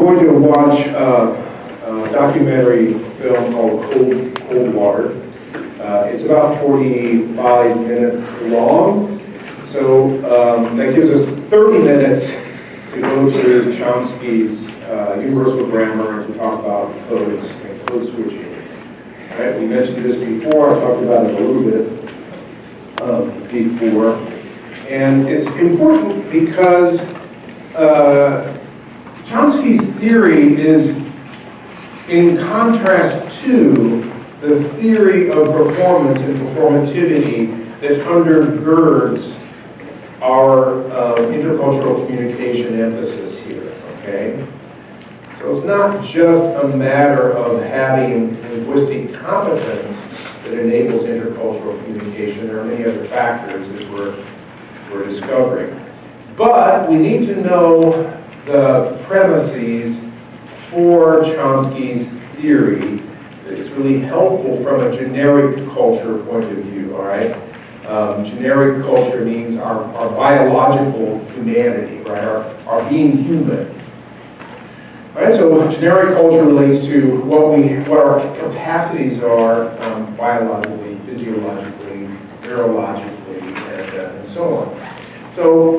going to watch a documentary film called Cold Water. It's about 45 minutes long, so that gives us 30 minutes to go through Chomsky's universal grammar and to talk about codes and code switching. All right, we mentioned this before, I talked about it a little bit before, and it's important because Chomsky's theory is in contrast to the theory of performance and performativity that undergirds our intercultural communication emphasis here, okay? So it's not just a matter of having linguistic competence that enables intercultural communication. There are many other factors that we're discovering. But we need to know the premises for Chomsky's theory. It's really helpful from a generic culture point of view, all right? Generic culture means our biological humanity, right? Our being human. All right, so generic culture relates to what our capacities are biologically, physiologically, neurologically, and so on. So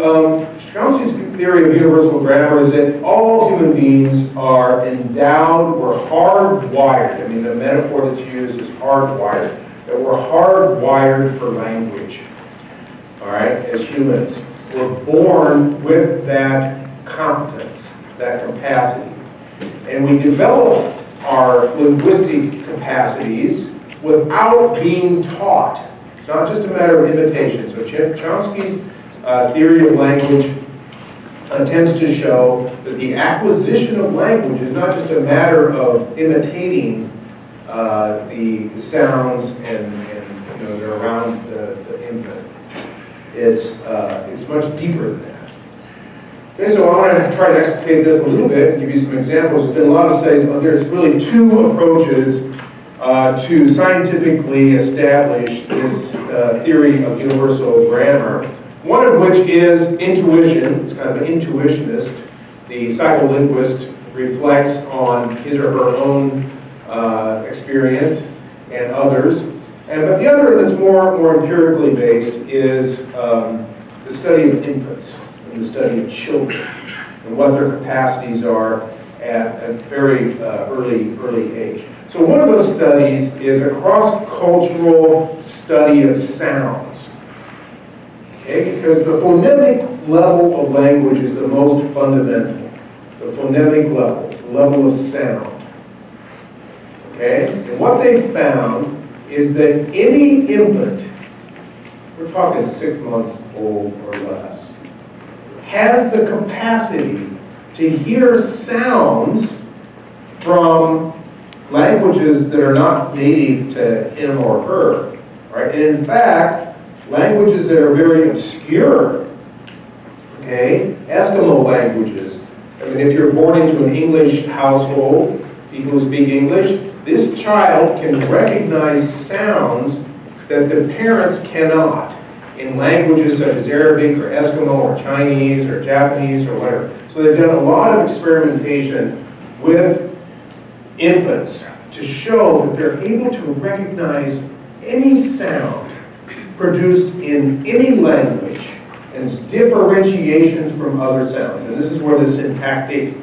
Chomsky's theory of universal grammar is that all human beings are endowed, we're hardwired. I mean, the metaphor that's used is hardwired. That we're hardwired for language, all right, as humans. We're born with that competence, that capacity. And we develop our linguistic capacities without being taught. It's not just a matter of imitation. So Chomsky's theory of language tends to show that the acquisition of language is not just a matter of imitating the sounds and you know, they're around the infant. It's much deeper than that. Okay, so I want to try to explicate this a little bit and give you some examples. There's been a lot of studies. There's really two approaches to scientifically establish this theory of universal grammar. One of which is intuition. It's kind of an intuitionist. The psycholinguist reflects on his or her own experience and others. But the other that's more empirically based is the study of infants and the study of children and what their capacities are at a very early age. So one of those studies is a cross-cultural study of sounds. Okay, because the phonemic level of language is the most fundamental. The phonemic level, the level of sound. Okay? And what they found is that any infant, we're talking 6 months old or less, has the capacity to hear sounds from languages that are not native to him or her. Right? And in fact, languages that are very obscure, okay, Eskimo languages. I mean, if you're born into an English household, people who speak English, this child can recognize sounds that the parents cannot in languages such as Arabic or Eskimo or Chinese or Japanese or whatever. So they've done a lot of experimentation with infants to show that they're able to recognize any sound produced in any language and its differentiations from other sounds. And this is where the syntactic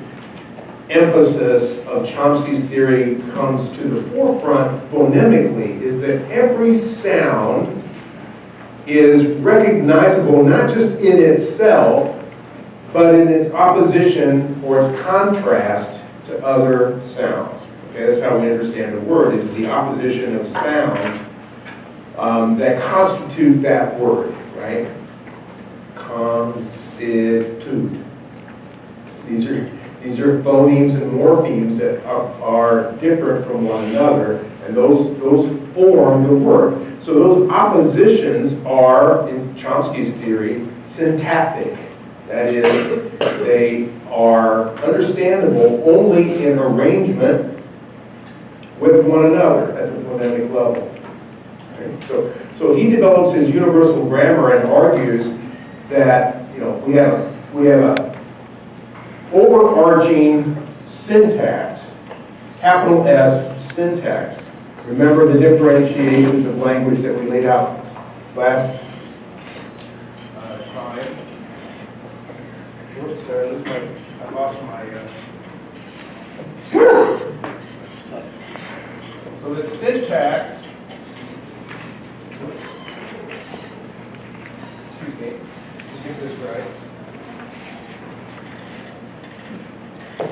emphasis of Chomsky's theory comes to the forefront phonemically, is that every sound is recognizable not just in itself, but in its opposition or its contrast to other sounds. Okay, that's how we understand the word, is the opposition of sounds that constitute that word, right? Constitute. These are phonemes and morphemes that are different from one another, and those form the word. So those oppositions are, in Chomsky's theory, syntactic. That is, they are understandable only in arrangement with one another at the phonemic level. Okay? So he develops his universal grammar and argues that we have a overarching syntax, capital S syntax. Remember the differentiations of language that we laid out last time? Whoops, it looks like I lost my... So the syntax, excuse me, let's get this right.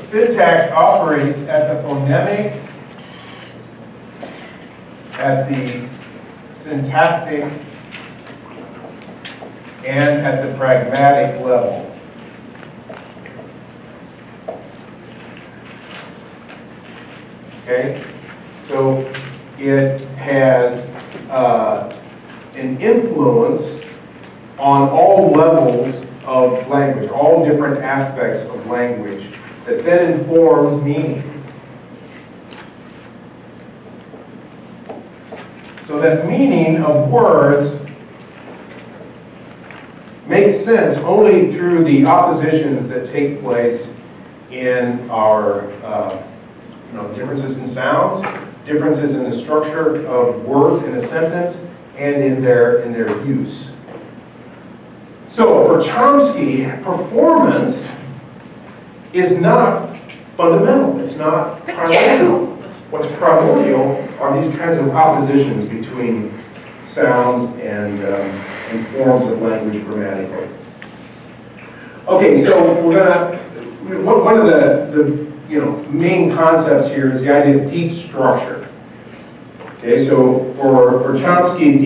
Syntax operates at the phonemic, at the syntactic, and at the pragmatic level. Okay? So it has an influence on all levels of language, all different aspects of language, that then informs meaning. So that meaning of words makes sense only through the oppositions that take place in our differences in sounds, differences in the structure of words in a sentence, and in their use. So for Chomsky, performance is not fundamental. It's not primordial. What's primordial are these kinds of oppositions between sounds and forms of language grammatically. Okay, so we're gonna, one of the main concepts here is the idea of deep structure. Okay, so for Chomsky,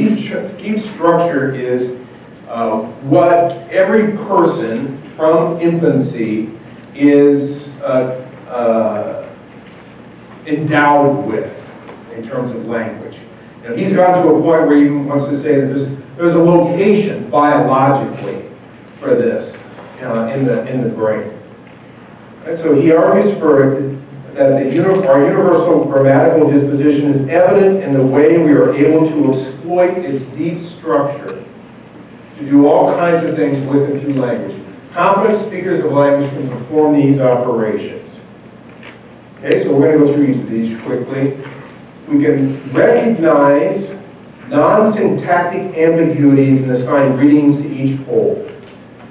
deep structure is what every person from infancy is endowed with in terms of language. He's gotten to a point where he wants to say that there's a location biologically for this in the brain. And so he argues that our universal grammatical disposition is evident in the way we are able to exploit its deep structure to do all kinds of things with and through language. Competent speakers of language can perform these operations. Okay, so we're going to go through each of these quickly. We can recognize non-syntactic ambiguities and assign readings to each pole.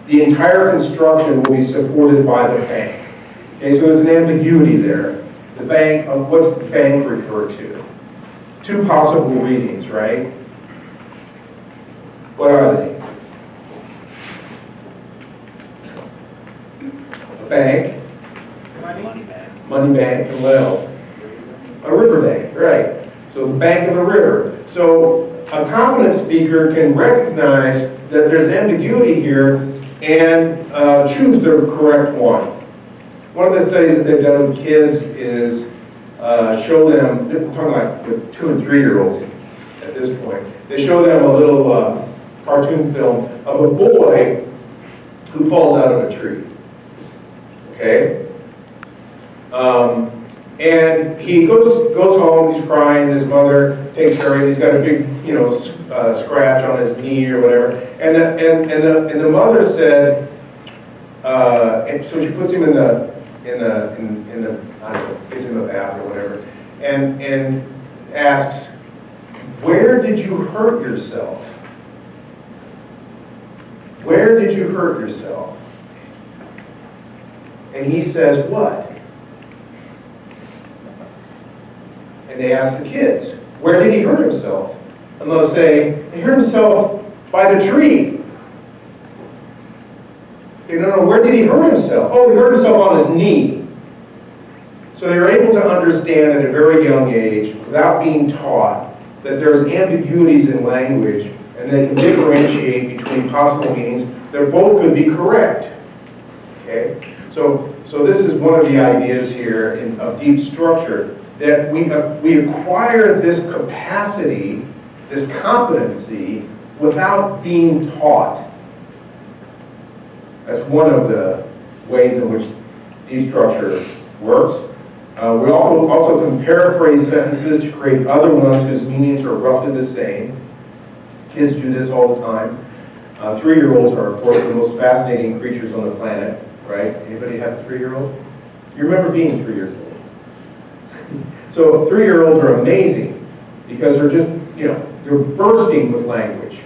The entire construction will be supported by the bank. Okay, so there's an ambiguity there. The bank, what's the bank refer to? Two possible readings, right? What are they? A bank. Money bank. Money bank, and what else? A river bank, right. So the bank of the river. So a competent speaker can recognize that there's ambiguity here and choose the correct one. One of the studies that they've done with kids is show them, we're talking like with 2 and 3-year-olds at this point, they show them a little cartoon film of a boy who falls out of a tree. Okay? And he goes home, he's crying, his mother takes care of him, he's got a big, scratch on his knee or whatever. And the mother said, and so she puts him in the I don't know, gives him a bath or whatever, and asks, where did you hurt yourself? Where did you hurt yourself? And he says, what? And they ask the kids, where did he hurt himself? And they'll say, he hurt himself by the tree. No, where did he hurt himself? Oh, he hurt himself on his knee. So they're able to understand at a very young age, without being taught, that there's ambiguities in language, and they can differentiate between possible meanings. They both could be correct. Okay? So this is one of the ideas here of deep structure, that we acquire this capacity, this competency, without being taught. That's one of the ways in which deep structure works. We also can paraphrase sentences to create other ones whose meanings are roughly the same. Kids do this all the time. 3-year-olds are, of course, the most fascinating creatures on the planet, right? Anybody have a 3-year-old? You remember being 3 years old. So 3-year-olds are amazing because they're just, they're bursting with language.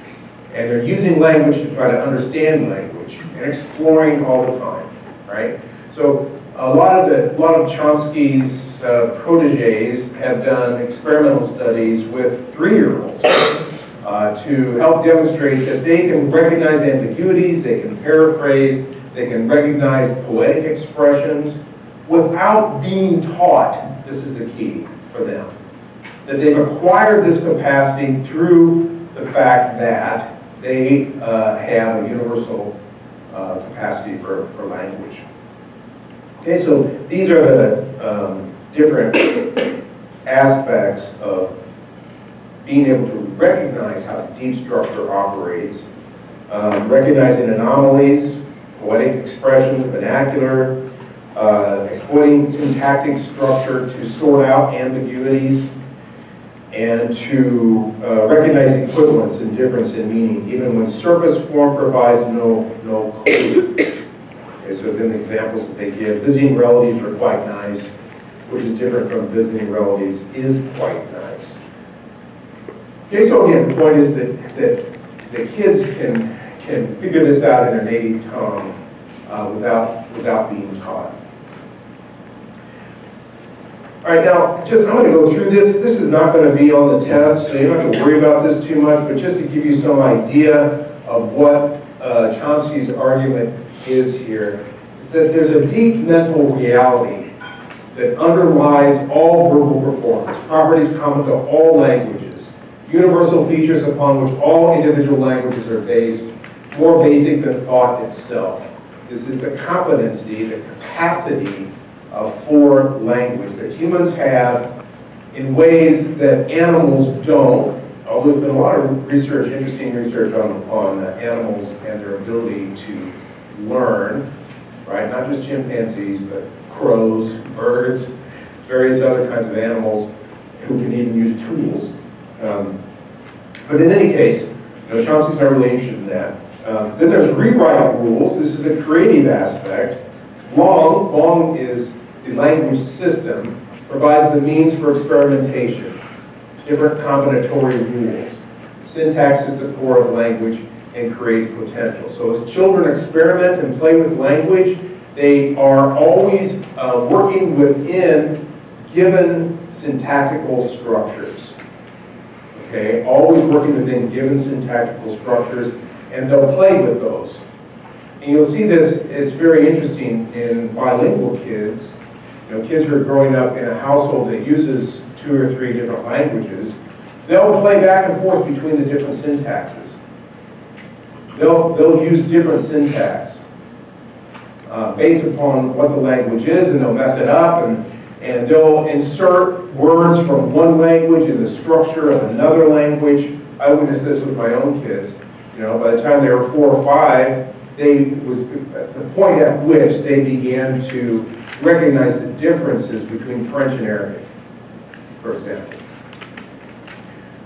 And they're using language to try to understand language and exploring all the time, right? So a lot of Chomsky's proteges have done experimental studies with 3-year-olds to help demonstrate that they can recognize ambiguities, they can paraphrase, they can recognize poetic expressions without being taught. This is the key for them. That they've acquired this capacity through the fact that they have a universal capacity for language. Okay, so these are the different aspects of being able to recognize how deep structure operates, recognizing anomalies, poetic expressions, vernacular, exploiting syntactic structure to sort out ambiguities, and to recognize equivalence and difference in meaning, even when surface form provides no clue. Okay, so then the examples that they give, visiting relatives are quite nice, which is different from visiting relatives is quite nice. Okay, so again, the point is that the kids can figure this out in their native tongue without being taught. All right, now, I'm going to go through this. This is not going to be on the test, so you don't have to worry about this too much, but just to give you some idea of what Chomsky's argument is here, is that there's a deep mental reality that underlies all verbal performance, properties common to all languages, universal features upon which all individual languages are based, more basic than thought itself. This is the competency, the capacity for language that humans have in ways that animals don't. Although there's been a lot of research, interesting research on animals and their ability to learn, right? Not just chimpanzees, but crows, birds, various other kinds of animals who can even use tools. But in any case, Chomsky's not really interested in that. Then there's rewrite rules. This is the creative aspect. Long is the language system, provides the means for experimentation, different combinatory rules. Syntax is the core of language and creates potential. So as children experiment and play with language, they are always working within given syntactical structures. Okay, always working within given syntactical structures, and they'll play with those. And you'll see this, it's very interesting in bilingual kids. Kids who are growing up in a household that uses 2 or 3 different languages, they'll play back and forth between the different syntaxes. They'll use different syntax based upon what the language is, and they'll mess it up, and they'll insert words from one language in the structure of another language. I witnessed this with my own kids. By the time they were 4 or 5, the point at which they began to recognize the differences between French and Arabic, for example.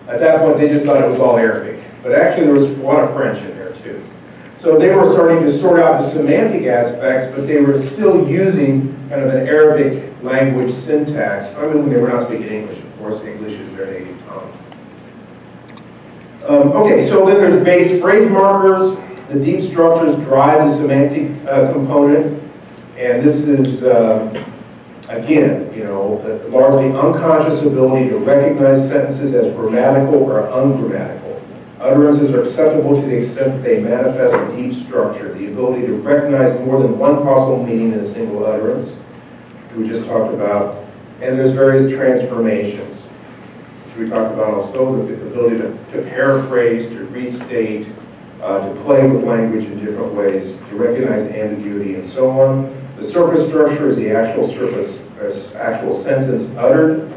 At that point, they just thought it was all Arabic, but actually there was a lot of French in there too. So they were starting to sort out the semantic aspects, but they were still using kind of an Arabic language syntax. I mean, when they were not speaking English, of course, English is their native tongue. Okay, so then there's base phrase markers. The deep structures drive the semantic component, and this is, again, the largely unconscious ability to recognize sentences as grammatical or ungrammatical. Utterances are acceptable to the extent that they manifest a deep structure, the ability to recognize more than one possible meaning in a single utterance, which we just talked about, and there's various transformations, which we talked about also, the ability to paraphrase, to restate, to play with language in different ways, to recognize ambiguity, and so on. The surface structure is the actual sentence uttered,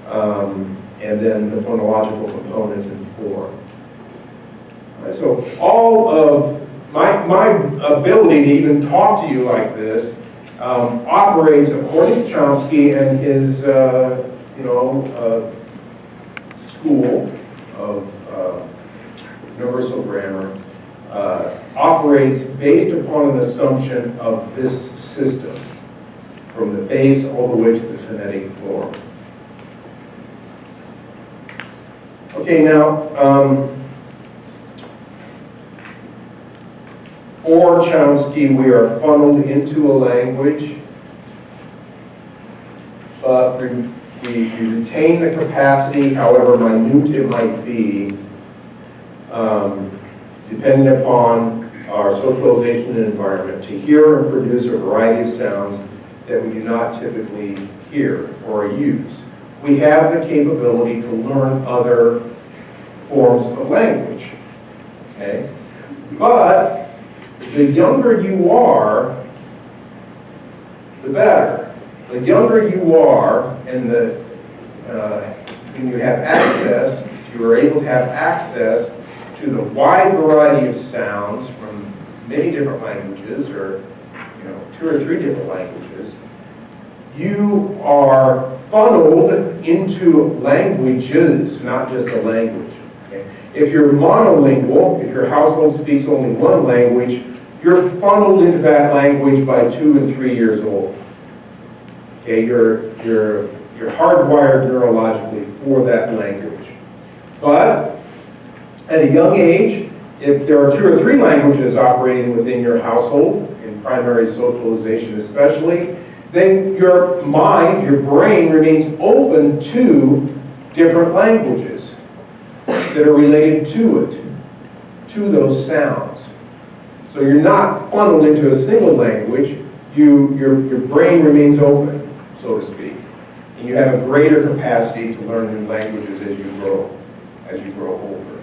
and then the phonological component and form. Right, so all of my ability to even talk to you like this operates according to Chomsky and his school of universal grammar, operates based upon an assumption of this system. from the base all the way to the phonetic form. Okay, now, for Chomsky, we are funneled into a language, but we retain the capacity, however minute it might be, depending upon our socialization and environment, to hear and produce a variety of sounds that we do not typically hear or use. We have the capability to learn other forms of language, okay? But the younger you are, the better. The younger you are, and when you have access, you are able to have access to the wide variety of sounds from many different languages, or 2 or 3 different languages. You are funneled into languages, not just a language. Okay? If you're monolingual, if your household speaks only one language, you're funneled into that language by 2 and 3 years old. Okay, you're hardwired neurologically for that language. But at a young age, if there are 2 or 3 languages operating within your household, in primary socialization especially, then your mind, your brain remains open to different languages that are related to it, to those sounds. So you're not funneled into a single language, your brain remains open, so to speak. And you have a greater capacity to learn new languages as you grow older.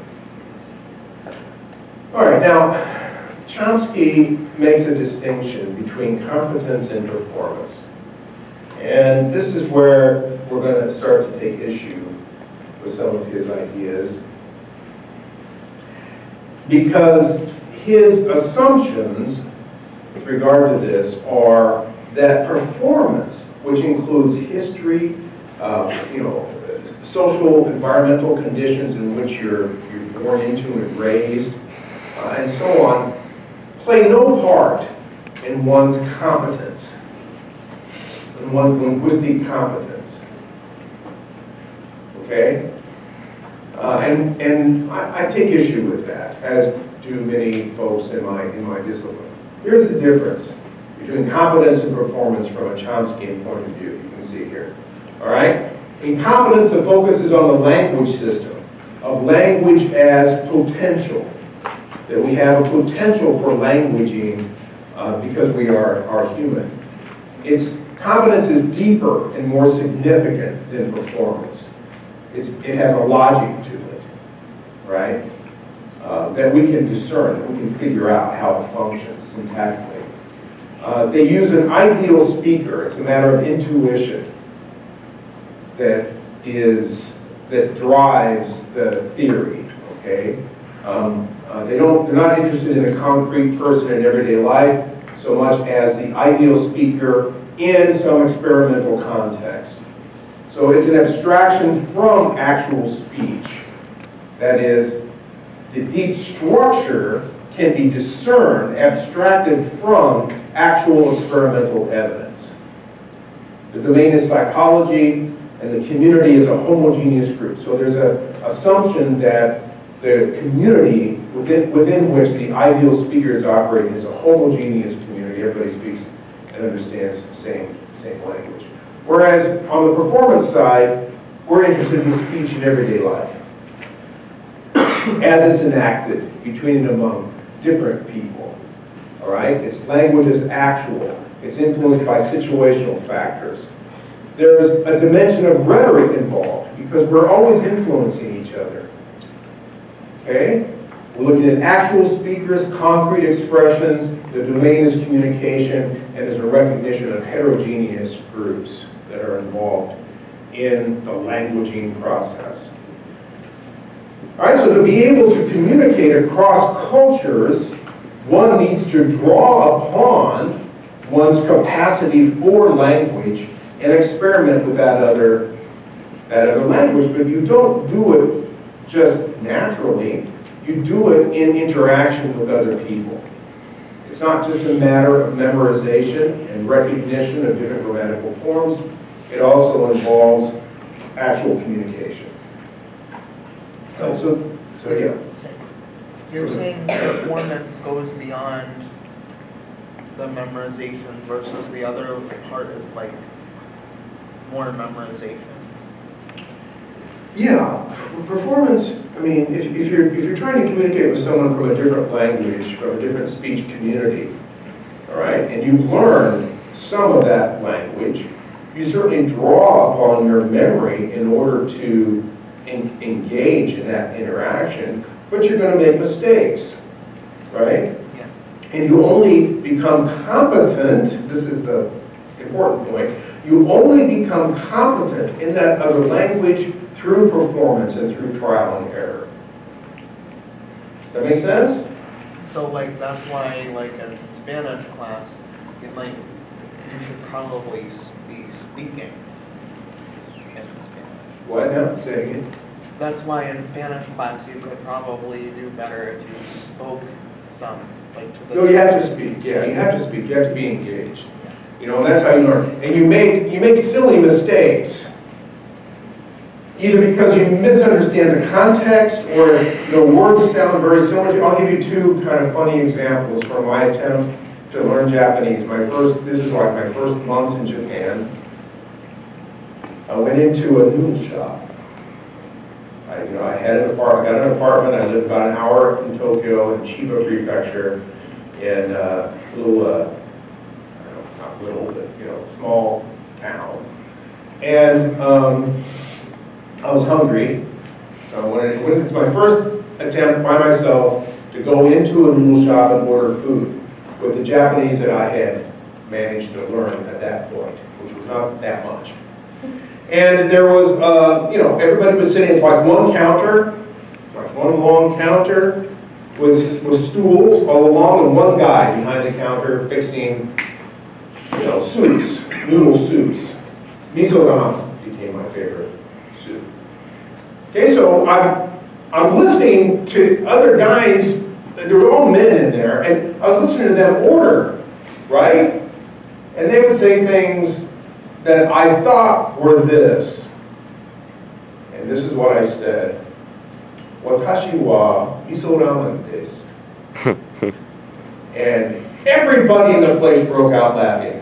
All right, now, Chomsky makes a distinction between competence and performance. And this is where we're going to start to take issue with some of his ideas. Because his assumptions with regard to this are that performance, which includes history, social, environmental conditions in which you're born into and raised, and so on, play no part in one's competence, in one's linguistic competence. Okay? And I take issue with that, as do many folks in my discipline. Here's the difference between competence and performance from a Chomskyan point of view. You can see here. All right? In competence, the focus is on the language system, of language as potential. That we have a potential for languaging because we are human. Competence is deeper and more significant than performance. It has a logic to it, right? That we can discern, that we can figure out how it functions syntactically. They use an ideal speaker. It's a matter of intuition that drives the theory, okay? They're not interested in a concrete person in everyday life so much as the ideal speaker in some experimental context. So it's an abstraction from actual speech. That is, the deep structure can be discerned, abstracted from actual experimental evidence. The domain is psychology, and the community is a homogeneous group. So there's an assumption that the community within which the ideal speaker is operating is a homogeneous community. Everybody speaks and understands the same language. Whereas on the performance side, we're interested in speech in everyday life as it's enacted between and among different people. All right? Its language is actual. It's influenced by situational factors. There's a dimension of rhetoric involved because we're always influencing each other. Okay? We're looking at actual speakers, concrete expressions, the domain is communication, and there's a recognition of heterogeneous groups that are involved in the languaging process. All right, so to be able to communicate across cultures, one needs to draw upon one's capacity for language and experiment with that other language, but you don't do it just naturally. You do it in interaction with other people. It's not just a matter of memorization and recognition of different grammatical forms. It also involves actual communication. So yeah. You're saying performance goes beyond the memorization versus the other part is like more memorization. Yeah, performance, I mean, if you're trying to communicate with someone from a different language, from a different speech community, all right, and you learn some of that language, you certainly draw upon your memory in order to engage in that interaction, but you're going to make mistakes, right? Yeah. And you only become competent, this is the important point, you only become competent in that other language through performance and through trial and error. Does that make sense? So like that's why like in Spanish class, you should probably be speaking in Spanish. What now? Say it again. That's why in Spanish class you could probably do better if you spoke some, like to the. No, you have to speak. Yeah, you have to speak. You have to be engaged. You know, and that's how you learn. And you make silly mistakes, either because you misunderstand the context or the words sound very similar. I'll give you two kind of funny examples from my attempt to learn Japanese. This is like my first months in Japan. I went into a noodle shop. I got an apartment. I lived about an hour in Tokyo, in Chiba Prefecture, in a little, not little, but small town. And I was hungry, so it's my first attempt by myself to go into a noodle shop and order food with the Japanese that I had managed to learn at that point, which was not that much. And there was, everybody was sitting, it's like one long counter with stools all along, and one guy behind the counter fixing, soups, noodle soups. Miso ramen became my favorite soup. Okay, so I'm listening to other guys, there were all men in there, and I was listening to them order, right? And they would say things that I thought were this. And this is what I said. Watashi wa miso ramen desu. And everybody in the place broke out laughing.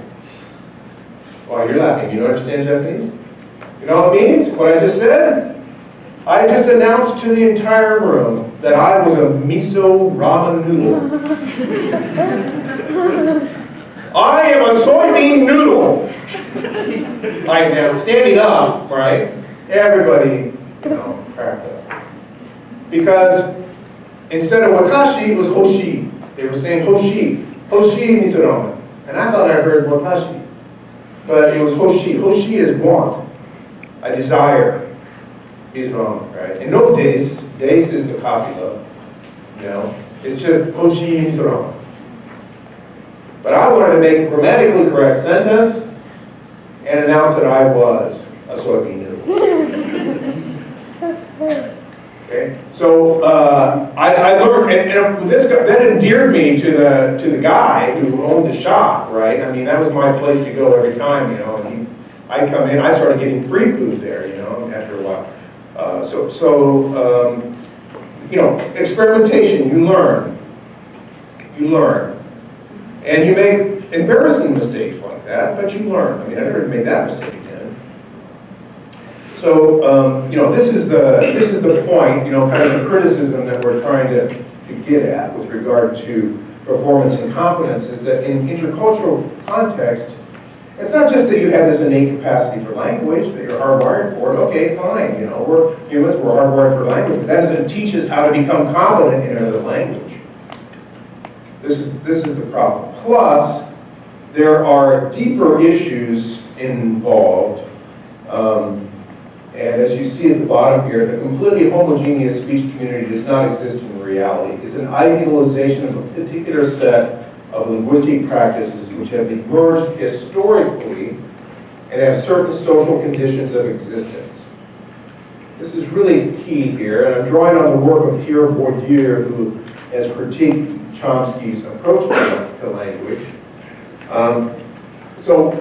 Why, you're laughing. You don't understand Japanese? You know what it means? What I just said? I just announced to the entire room that I was a miso ramen noodle. I am a soybean noodle. Like now, standing up, right? Everybody, cracked up. Because instead of watashi, it was hoshi. They were saying hoshi. Hoshi miso ramen. And I thought I heard watashi. But it was hoshi. Hoshi is want. I desire. Miso ramen, right? And no desu. Desu is the copula. It's just hoshi miso ramen. But I wanted to make a grammatically correct sentence and announce that I was a soybean noodle. Okay, so I learned, and this guy, that endeared me to the guy who owned the shop, right? I mean, that was my place to go every time, And I'd come in, I started getting free food there, after a while. Experimentation, you learn. And you make embarrassing mistakes like that, but you learn. I mean, I never made that mistake again. So, this is the point, kind of the criticism that we're trying to get at with regard to performance and competence is that in intercultural context, it's not just that you have this innate capacity for language, that you're hardwired for it. Okay, fine, we're humans, we're hardwired for language, but that doesn't teach us how to become competent in another language. This is the problem. Plus, there are deeper issues involved. And as you see at the bottom here, the completely homogeneous speech community does not exist in reality. It's an idealization of a particular set of linguistic practices which have emerged historically and have certain social conditions of existence. This is really key here, and I'm drawing on the work of Pierre Bourdieu, who has critiqued Chomsky's approach to language. So,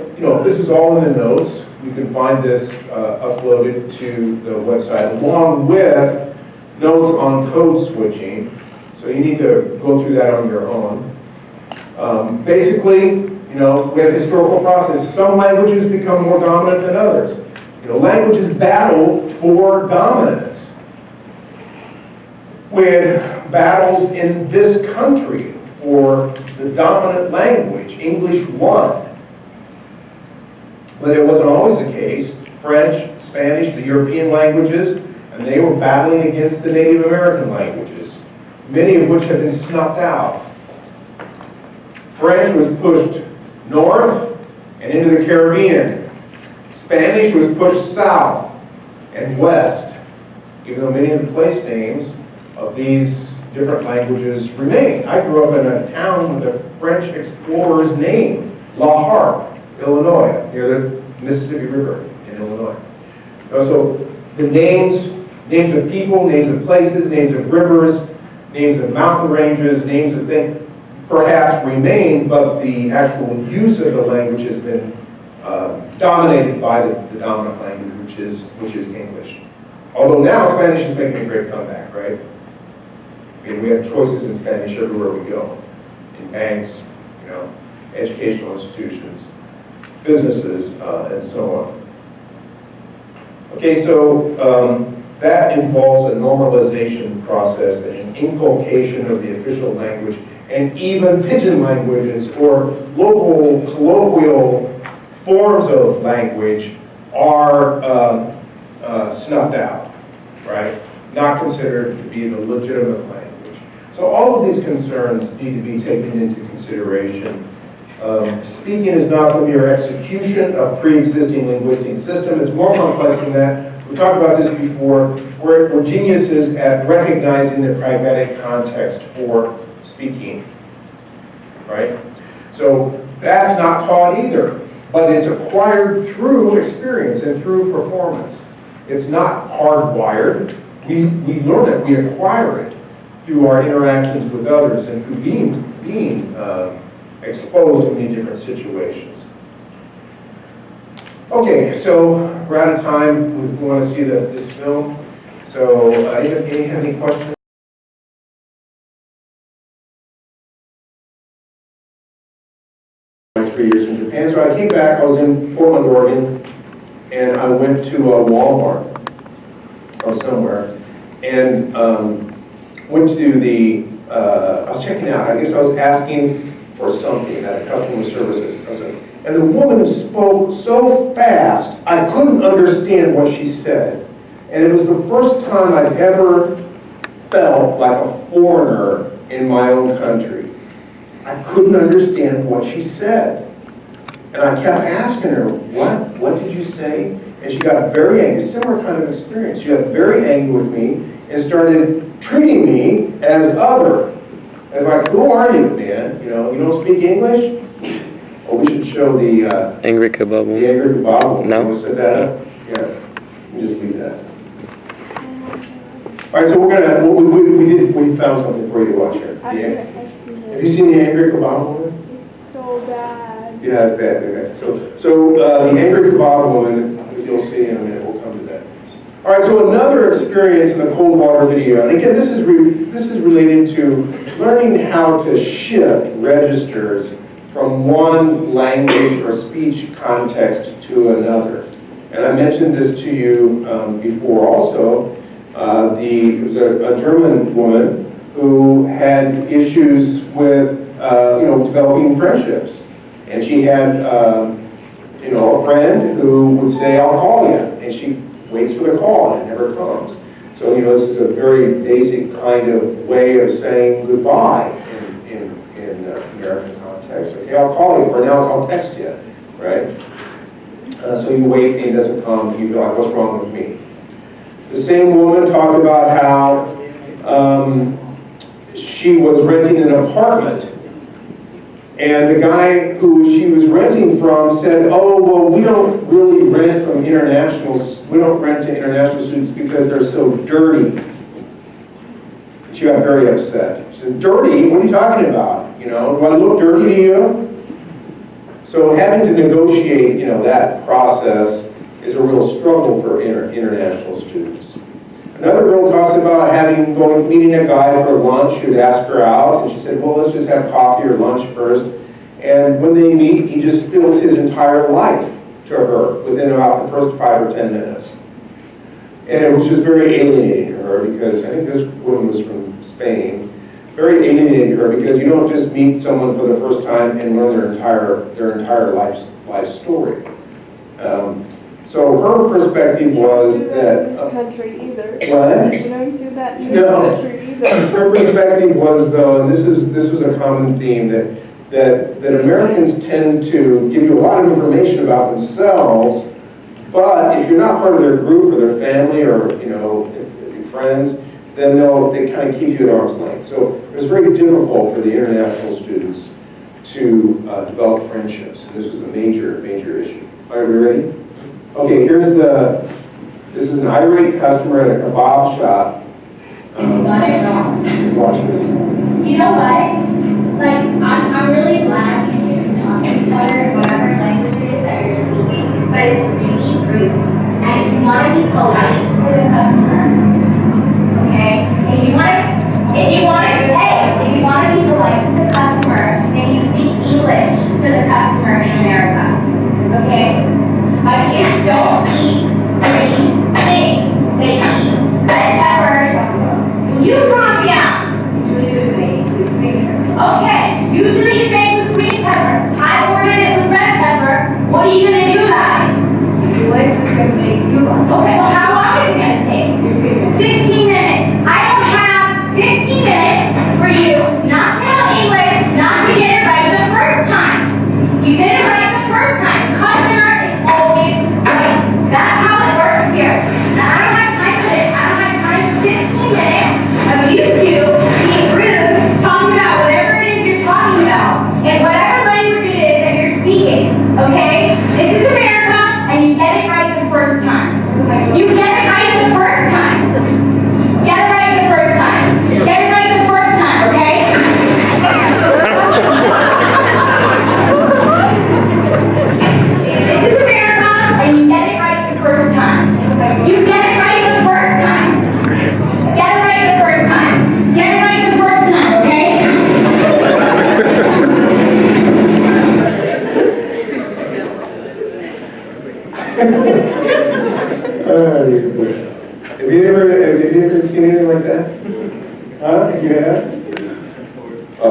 this is all in the notes. You can find this uploaded to the website, along with notes on code switching. So you need to go through that on your own. Basically, we have historical processes. Some languages become more dominant than others. Languages battle for dominance. When battles in this country for the dominant language, English won. But it wasn't always the case. French, Spanish, the European languages, and they were battling against the Native American languages, many of which have been snuffed out. French was pushed north and into the Caribbean. Spanish was pushed south and west, even though many of the place names of these different languages remain. I grew up in a town with a French explorer's name, La Harpe, Illinois, near the Mississippi River in Illinois. So the names of people, names of places, names of rivers, names of mountain ranges, names of things perhaps remain, but the actual use of the language has been dominated by the dominant language, which is English. Although now Spanish is making a great comeback, right? We have choices in Spanish everywhere we go, in banks, educational institutions, businesses, and so on. Okay, so that involves a normalization process and an inculcation of the official language, and even pidgin languages or local colloquial forms of language are snuffed out, right? Not considered to be the legitimate language. So all of these concerns need to be taken into consideration. Speaking is not the mere execution of pre-existing linguistic system. It's more complex than that. We talked about this before. We're geniuses at recognizing the pragmatic context for speaking, right? So that's not taught either, but it's acquired through experience and through performance. It's not hardwired. We learn it, we acquire it through our interactions with others and through being exposed to many different situations. Okay, so we're out of time. We want to see this film. So, any have any questions? 3 years in Japan. So I came back. I was in Portland, Oregon, and I went to a Walmart or somewhere, and went to the. I was checking out. I guess I was asking for something at a customer services. And the woman spoke so fast, I couldn't understand what she said. And it was the first time I'd ever felt like a foreigner in my own country. I couldn't understand what she said. And I kept asking her, what did you say? And she got very angry, similar kind of experience. She got very angry with me and started treating me as other. As like, who are you, man? You don't speak English? Oh, we should show the angry kebab. The angry kebab. No. You want to set that up? Yeah. Let me just leave that. All right, so we're gonna we found something for you to watch here. Have you seen the angry kebab woman? It's so bad. Yeah, it's bad. Okay. So the angry kebab woman, you'll see in a minute. We'll come to that. All right, so another experience in the cold water video, and again, this is related to learning how to shift registers from one language or speech context to another. And I mentioned this to you before also. It was a German woman who had issues with developing friendships, and she had a friend who would say, "I'll call you," and she waits for the call and it never comes. So this is a very basic kind of way of saying goodbye in American context. Okay, I'll call you, or now I'll text you, right? So you wait and it doesn't come, you go like, what's wrong with me? The same woman talked about how she was renting an apartment, and the guy who she was renting from said, "Oh, well, we don't really rent from internationals. We don't rent to international students because they're so dirty." She got very upset. She said, dirty? What are you talking about? You know, do I look dirty to you? So having to negotiate, you know, that process is a real struggle for international students. Another girl talks about meeting a guy for lunch who'd ask her out, and she said, well, let's just have coffee or lunch first. And when they meet, he just spills his entire life to her within about the first 5 or 10 minutes. And it was just very alienating to her because I think this woman was from Spain. Very alienating to her because you don't just meet someone for the first time and learn their entire life story. So her perspective was that... this country either. What? You don't do that in No. this country either. Her perspective was, though, and this was a common theme, that Americans tend to give you a lot of information about themselves, but if you're not part of their group or their family or, you know, friends, then they kind of keep you at arm's length. So it was very difficult for the international students to develop friendships, and this was a major issue. Are we ready? Okay, this is an irate customer at a kebab shop. Watch this. You know what? Like, I'm really glad you two talk to each other, whatever language it is that you're speaking, but it's really rude. And if you want to be polite to the customer, okay? If you want to be polite to the customer, then you speak English to the customer in America, okay? My kids don't eat green things. They eat red peppers. You calm down. Okay, usually you make with green pepper. I ordered it with red pepper. What are you gonna do about it? Okay, well how long is it gonna take? 15 minutes. I don't have 15 minutes for you not to know English, not to get it right the first time. You get it right the first time. Customer is always right. That's how it works here. Now I don't have time for this. I don't have time for 15 minutes of you two being rude, talking about whatever it is you're talking about, and whatever language it is that you're speaking, okay? This is America, and you get it right the first time. You get it right the first time. Get it right the first time. Get it right the first time, okay? This is America, and you get it right the first time. You get it right the first time. Get it right the first time. Get it right the first time, okay? Have you ever seen anything like that? Huh? You have?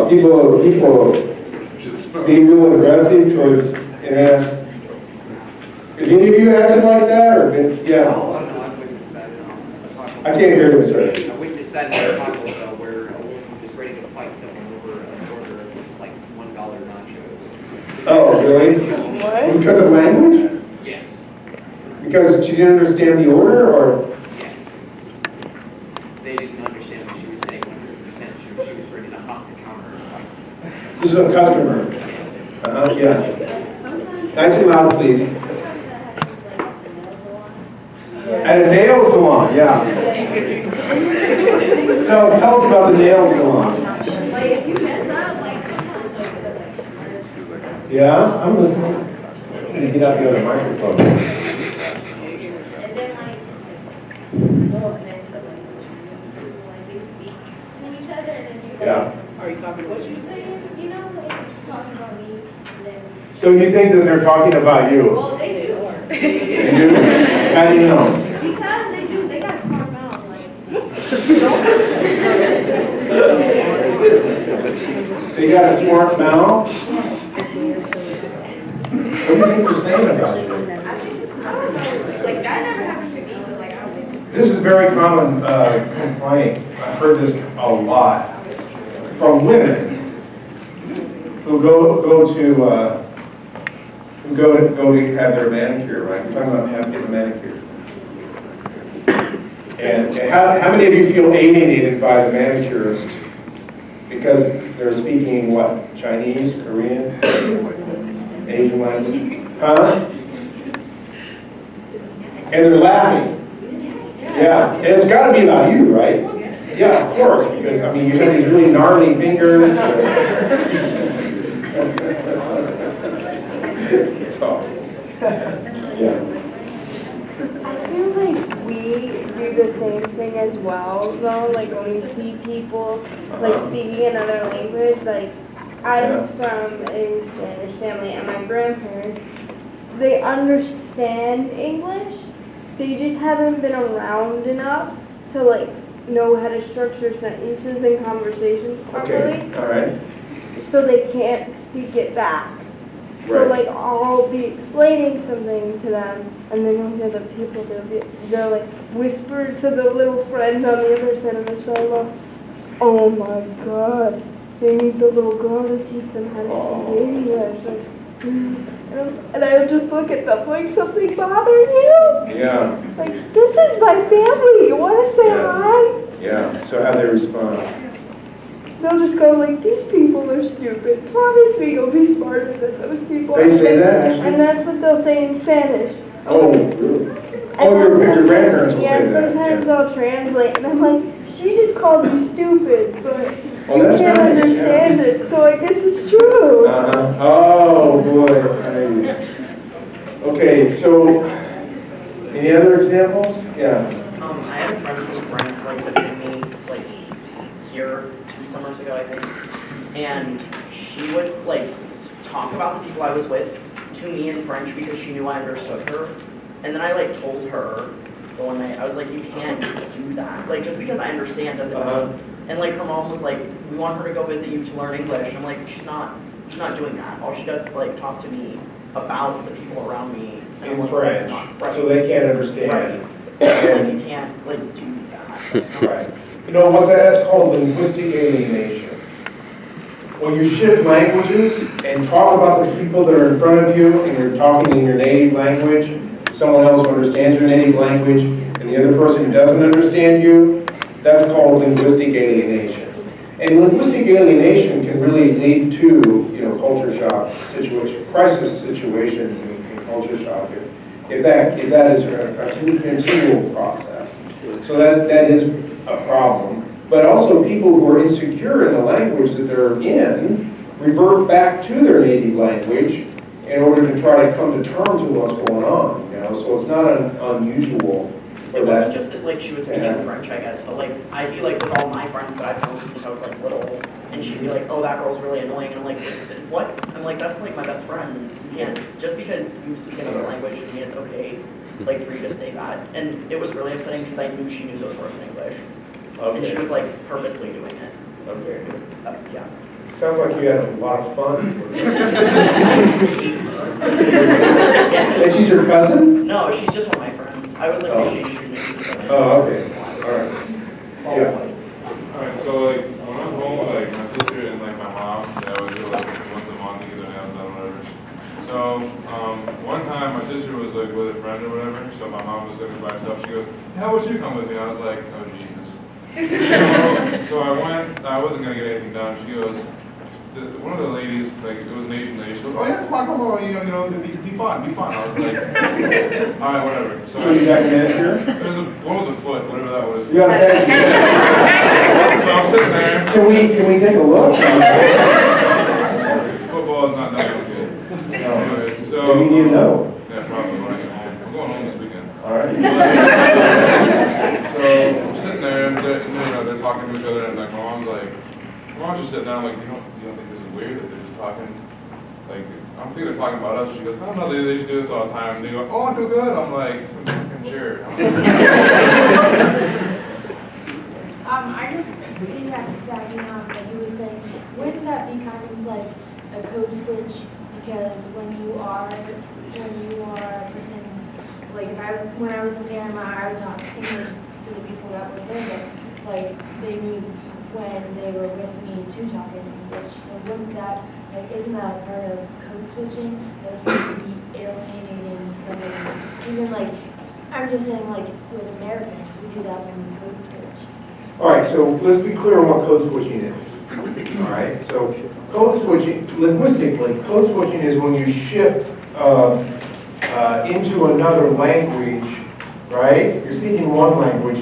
People being real aggressive towards internet. Have any of you acted like that, or been? Yeah. Oh, no, I witnessed that. I can't hear this right. I witnessed that in Chicago, where a woman was ready to fight someone over an order of like $1 nachos. Oh, really? What? Because of language? Yes. Because she didn't understand the order, or? Yes. They didn't understand what she was saying 100%. She was ready to hop the counter and fight. This is a customer. Yes. Yeah. Nice and loud, please. At a nail salon, yeah. So tell us about the nail salon. Like if you mess up, like sometimes like Yeah, I'm listening. I'm gonna get out the other microphone. and then like no offense, but like they speak to each other and then you Yeah. are you talking what you saying? You know, like you're talking about me and then So you think that they're talking about you? well they do. They do? How do you know? Because they do, they got smart mouth, like They got a smart mouth? What do you think they're saying about you? I think it's I don't know. Like that never happened to me, but like I witnessed. This is very common complaint. I've heard this a lot from women who go to have their manicure, right? We're talking about having to get a manicure. And how many of you feel alienated by the manicurist because they're speaking what? Chinese, Korean, Asian language? Huh? And they're laughing. Yeah, and it's got to be about you, right? Yeah, of course, because, I mean, you have these really gnarly fingers. So, yeah. I feel like we do the same thing as well, though, like when we see people like speaking another language, like I'm from a Spanish family and my grandparents, they understand English, they just haven't been around enough to like know how to structure sentences and conversations properly, Okay, all right. so they can't speak it back. So Right. like I'll be explaining something to them, and then you'll hear the people they'll like whisper to the little friend on the other side of the phone, "Oh my God, they need the little girl to teach them how to speak English." Like, and I would just look at them like, "Something bothering you? Yeah, Like, this is my family. You want to say Yeah. hi?" yeah. So how they respond? They'll just go like, "These people are stupid. Promise me you'll be smarter than those people." They say that, actually? And that's what they'll say in Spanish. Oh, really? Oh, your grandparents will say that. Sometimes Yeah. I'll translate, and I'm like, "She just called you stupid, but Oh, you that's can't nice, understand it, so I guess it's true." Uh-huh. Oh, boy. Okay, so, any other examples? Yeah. I had a friend from France, like, visiting me, like, here 2 summers ago, I think. And she would, like, talk about the people I was with to me in French because she knew I understood her. And then I, like, told her the one night, I was like, you can't do that. Like, just because I understand doesn't mean. And, like, her mom was like, we want her to go visit you to learn English. I'm like, she's not doing that. All she does is, like, talk to me about the people around me. And I'm In like, French, that's not right. so they can't understand. Right. Like, you can't, like, do that. That's not Right. You know what, that's called linguistic alienation. When you shift languages and talk about the people that are in front of you and you're talking in your native language, someone else who understands your native language, and the other person who doesn't understand you, that's called linguistic alienation. And linguistic alienation can really lead to, culture shock situation, crisis situations in culture shock, if that is a continual process. So that is a problem. But also people who are insecure in the language that they're in revert back to their native language in order to try to come to terms with what's going on. So it's not unusual for It that. wasn't just that, like, she was speaking French, I guess, but, like, I feel like with all my friends that I've known since I was, like, little, and she'd be like, oh, that girl's really annoying, and I'm like, what? I'm like, that's, like, my best friend. You can't, just because you speak another language doesn't mean it's okay, like, for you to say that. And it was really upsetting because I knew she knew those words in English. And she was, like, purposely doing it. Okay. It was, yeah. Sounds like you had a lot of fun. And she's your cousin? No, she's just one of my friends. I was, like, she introduced me to each other. Oh, okay. All right. Yeah. Alright, so like when I'm home with like my sister and like my mom, they always do like once a month to get their nails done or whatever. So one time my sister was like with a friend or whatever, so my mom was looking by herself. She goes, "Hey, how about you come with me?" I was like, "Oh Jesus." So I went. I wasn't gonna get anything done. She goes, one of the ladies, like it was an Asian lady. She goes, "Oh yeah, come on, be fun, be fun." I was like, "All right, whatever." So I Who's that manager? It was one with the foot, whatever that was. You got a So I'm sitting there. Can we take a look? Football is not that good. Anyways, so We need to know. yeah, probably when I get home. I'm going home this weekend. All right. So I'm sitting there and they're talking to each other and like my mom's like, "Why don't you sit down?" Like, you don't think this is weird that they're just talking? Like, I don't think they're talking about us. She goes, "No, they just do this all the time." And they go, "Oh, I do good." I'm like, "I'm sure." I just think that he was saying, wouldn't that be kind of like a code switch? Because when you are presenting, like when I was in Panama, I would talk English to the people that were there, but like they knew when they were with me to talk in English. So wouldn't that, like, isn't that a part of code switching? That you would be alienating somebody? Even like, I'm just saying, like with Americans, we do that when we code switch. All right, so let's be clear on what code switching is. All right, so code switching, linguistically, code switching is when you shift into another language, right? You're speaking one language,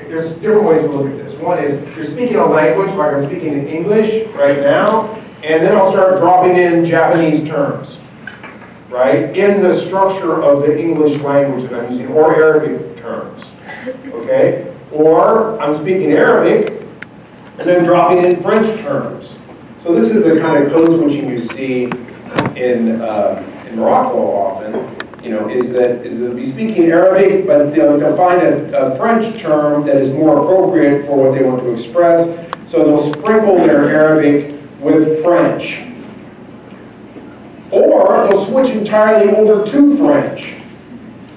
there's different ways to look at this. One is, you're speaking a language, like I'm speaking in English right now, and then I'll start dropping in Japanese terms, right? In the structure of the English language that I'm using, or Arabic terms, okay? Or I'm speaking Arabic, and then dropping in French terms. So this is the kind of code switching you see in Morocco often, is that they'll be speaking Arabic, but they'll find a French term that is more appropriate for what they want to express. So they'll sprinkle their Arabic with French. Or they'll switch entirely over to French,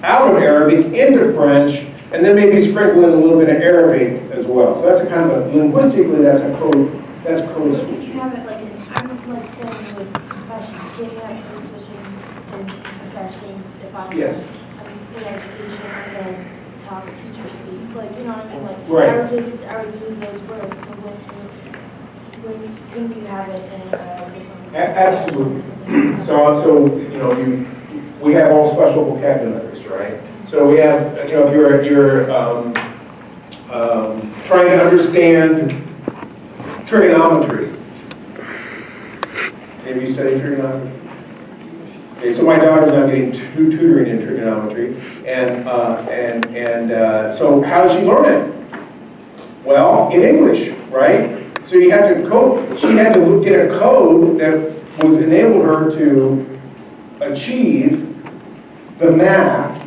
out of Arabic into French, and then maybe sprinkle in a little bit of Arabic as well. So that's a kind of linguistically, that's code switching. You have it like, I'm like saying with professions, can you have code switching in professions if I'm in education and then talk teacher speak, like, you know what I mean? Like, Right. I would use those words, so when can you have it in a different? Absolutely. So we have all special vocabularies, right? So we have, if you're trying to understand trigonometry. Have you studied trigonometry? Okay, so my daughter's now getting tutoring in trigonometry, and so how does she learn it? Well, in English, right? So you have to code. She had to get a code that was enabled her to achieve the math.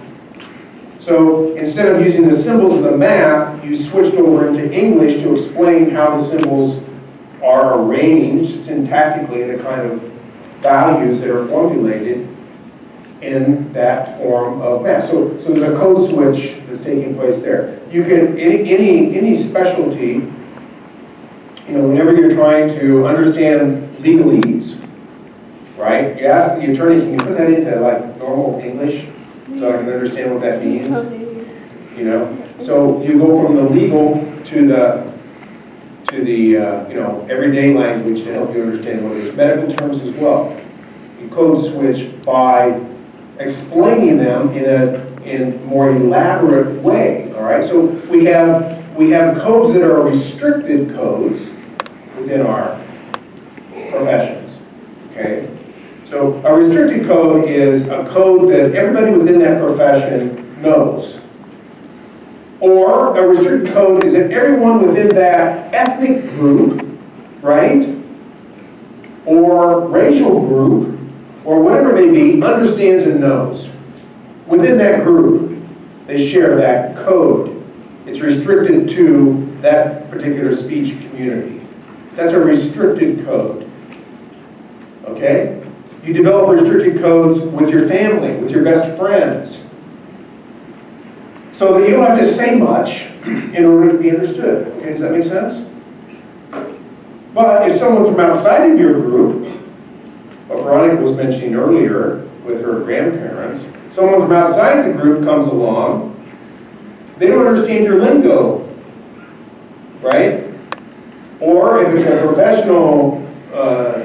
So instead of using the symbols of the math, you switched over into English to explain how the symbols are arranged syntactically in a kind of values that are formulated in that form of math. So there's a code switch that's taking place there. You can, any specialty, whenever you're trying to understand legalese, right? You ask the attorney, can you put that into like normal English so I can understand what that means? So you go from the legal to the everyday language to help you understand what it is. Medical terms as well. You code switch by explaining them in a more elaborate way. All right. So we have codes that are restricted codes within our professions. Okay. So a restricted code is a code that everybody within that profession knows. Or a restricted code is that everyone within that ethnic group, right, or racial group, or whatever it may be, understands and knows. Within that group, they share that code. It's restricted to that particular speech community. That's a restricted code. Okay? You develop restricted codes with your family, with your best friends, so that you don't have to say much in order to be understood. Okay, does that make sense? But if someone from outside of your group, what Veronica was mentioning earlier with her grandparents, someone from outside the group comes along, they don't understand your lingo, right? Or if it's a professional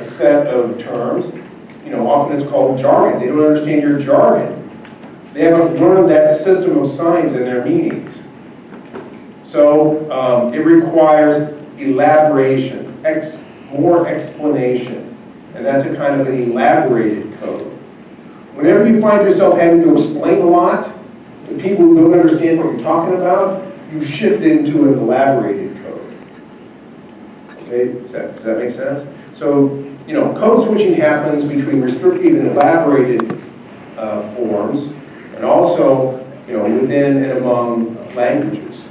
set of terms, often it's called jargon. They don't understand your jargon. They haven't learned that system of signs and their meanings. So it requires elaboration, more explanation. And that's a kind of an elaborated code. Whenever you find yourself having to explain a lot to people who don't understand what you're talking about, you shift into an elaborated code. Okay, does that make sense? So, code switching happens between restrictive and elaborated forms, and also, within and among languages.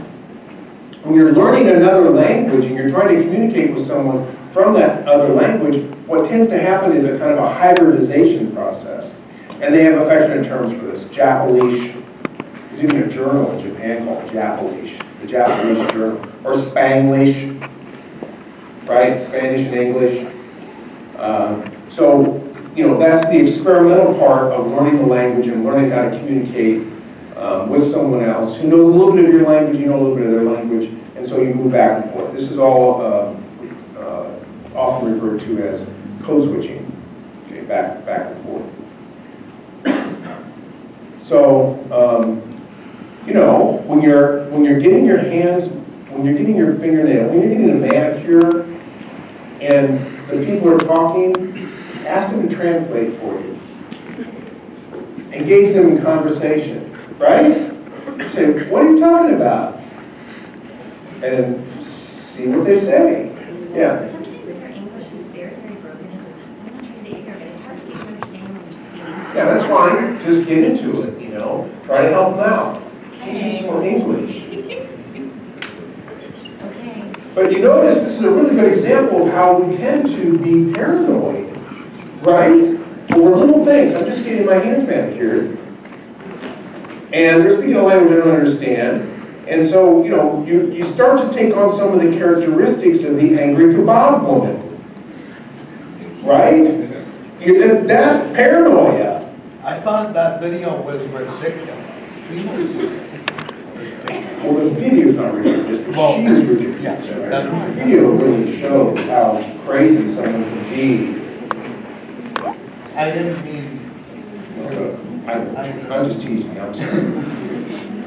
When you're learning another language and you're trying to communicate with someone from that other language, what tends to happen is a kind of a hybridization process. And they have affectionate terms for this. Japanese, there's even a journal in Japan called Japanese, the Japanese journal, or Spanglish, right? Spanish and English. That's the experimental part of learning the language and learning how to communicate with someone else who knows a little bit of your language, you know a little bit of their language, and so you move back and forth. This is all often referred to as code switching, okay, back and forth. So You know, when you're getting your hands, when you're getting your fingernail, when you're getting a manicure, and the people are talking, ask them to translate for you. Engage them in conversation, right? Say, what are you talking about? And see what they say. Yeah. Sometimes their English is very, very broken. I'm not trying to be ignorant, but it's hard to get to understand when they're speaking. Yeah, that's fine. Just get into it, you know. Try to help them out. Teach them some English. Okay. But you notice this is a really good example of how we tend to be paranoid, right? Over little things. I'm just getting my hands manicured. And they're speaking a language I don't understand. And so, you know, you start to take on some of the characteristics of the angry kebab woman. Right? That's paranoia. I thought that video was ridiculous. Well, the video's not ridiculous, but she's ridiculous. Yeah, Right? that's The video really shows how crazy someone can be. I didn't mean. I'm just teasing, I'm sorry.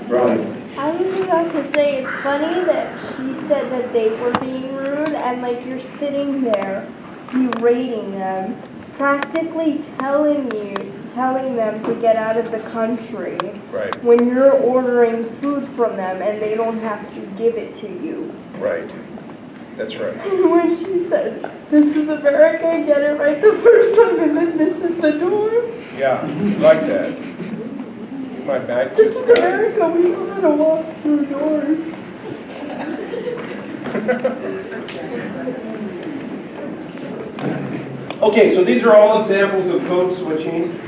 Right. I was about to say, it's funny that she said that they were being rude, and like you're sitting there berating them, practically telling them to get out of the country. Right. When you're ordering food from them and they don't have to give it to you. Right. That's right. When she said, "This is America, get it right the first time, and then this is the door." Yeah, like that. My back This just is America, we know how to walk through doors. Okay, so these are all examples of code switching.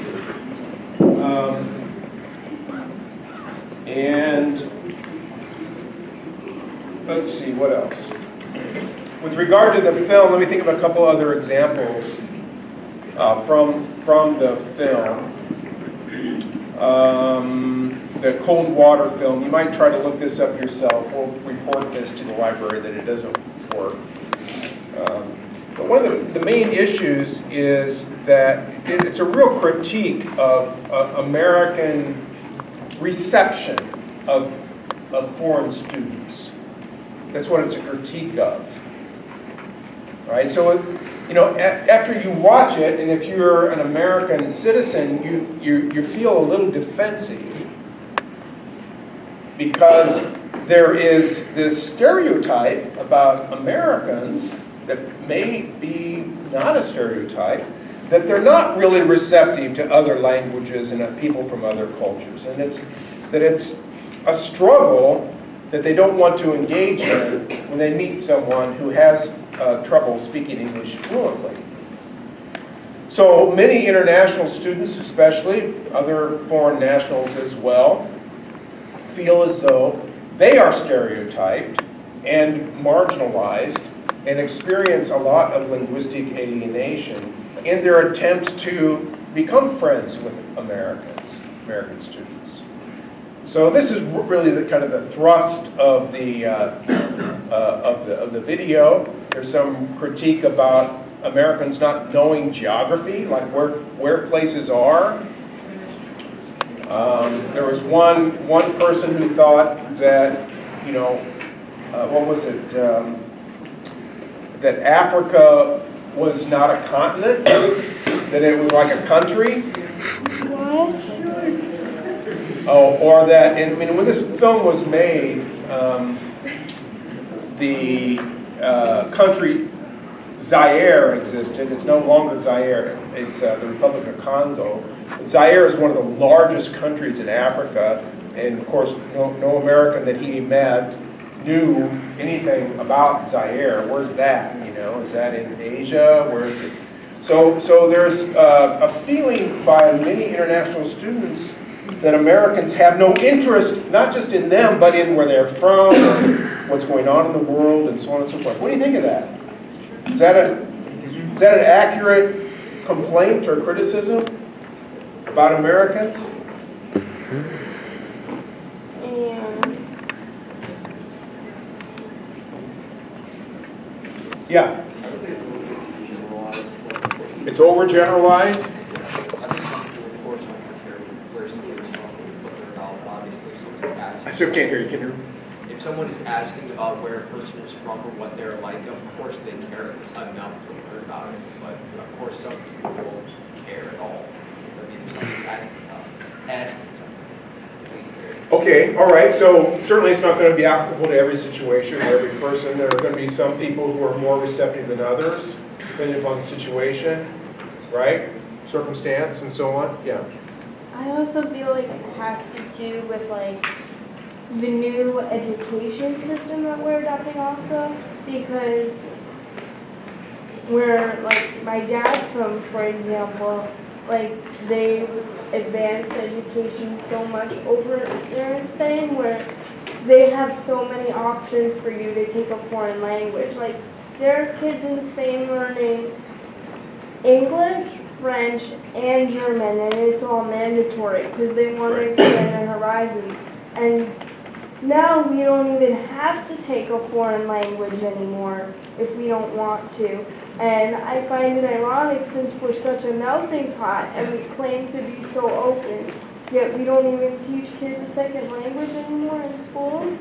And let's see, what else? With regard to the film, let me think of a couple other examples from the film. The cold water film, you might try to look this up yourself. We'll report this to the library that it doesn't work. But one of the main issues is that it's a real critique of American reception of foreign students. That's what it's a critique of. Right? So, you know, after you watch it, and if you're an American citizen, you feel a little defensive because there is this stereotype about Americans that may be not a stereotype, that they're not really receptive to other languages and people from other cultures, and it's a struggle that they don't want to engage in when they meet someone who has trouble speaking English fluently. So many international students, especially other foreign nationals as well, feel as though they are stereotyped and marginalized and experience a lot of linguistic alienation in their attempts to become friends with American students. So this is really the kind of the thrust of the video. There's some critique about Americans not knowing geography, like where places are. There was one person who thought that, you know, what was it? That Africa was not a continent, that it was like a country. What? Oh, or that, I mean, when this film was made, the country Zaire existed. It's no longer Zaire. It's the Republic of Congo. But Zaire is one of the largest countries in Africa, and of course, no American that he met knew anything about Zaire. Where's that? You know, is that in Asia? Where is it? So there's a feeling by many international students that Americans have no interest, not just in them, but in where they're from, or what's going on in the world, and so on and so forth. What do you think of that? Is that an accurate complaint or criticism about Americans? Yeah. I would say it's a little bit generalized. It's overgeneralized. I think some people, of course, might care where somebody's from, what they're about, obviously, so it's back asking. I still can't hear you, can you? If someone is asking about where a person is from or what they're like, of course they care enough to learn about it, but of course some people won't care at all. I mean, if someone's asking something, at least they're. Okay, all right, so certainly it's not going to be applicable to every situation, every person. There are going to be some people who are more receptive than others, depending upon the situation, right? Circumstance and so on, yeah. I also feel like it has to do with like the new education system that we're adopting also, because we're like my dad from, for example, like they advanced education so much over there in Spain where they have so many options for you to take a foreign language. Like there are kids in Spain learning English, French, and German, and it's all mandatory because they want to expand their horizons. And now we don't even have to take a foreign language anymore if we don't want to. And I find it ironic since we're such a melting pot and we claim to be so open, yet we don't even teach kids a second language anymore in schools.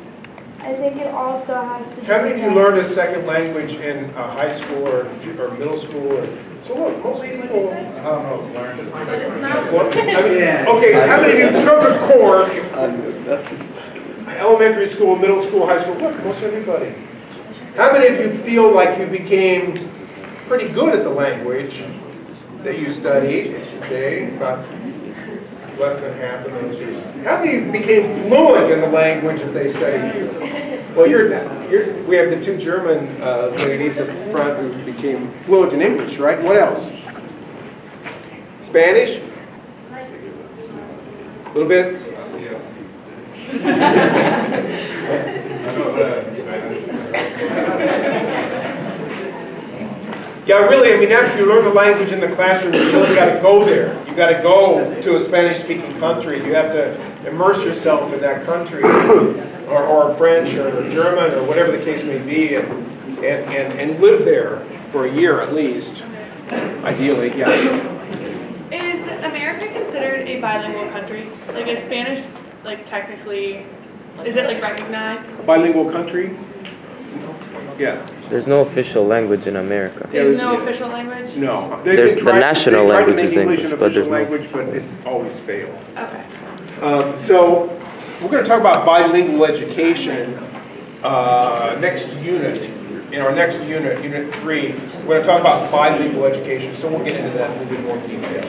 I think it also has to do How many of you with learned a second language in high school or middle school? So look, most people. I don't know, learned is But it's not. Okay, how many of you took a course? Elementary school, middle school, high school, look, most everybody. How many of you feel like you became pretty good at the language that you studied? Okay, about less than half of those. How many of you became fluent in the language that they studied? Well, we have the two German ladies up front who became fluent in English, right? What else? Spanish? A little bit? Yeah, really, I mean, after you learn the language in the classroom, you really got to go there. You got to go to a Spanish-speaking country. You have to immerse yourself in that country, or French, or German, or whatever the case may be, and live there for a year at least, ideally, yeah. Is America considered a bilingual country? Like, is Spanish, like, technically, is it, like, recognized? A bilingual country? Yeah. There's no official language in America. There's no official language? No. There's the national language is English English, an but official there's no. language, but it's always failed. Okay. So we're going to talk about bilingual education next unit. In our next unit, Unit 3, we're going to talk about bilingual education, so we'll get into that in a little bit more detail.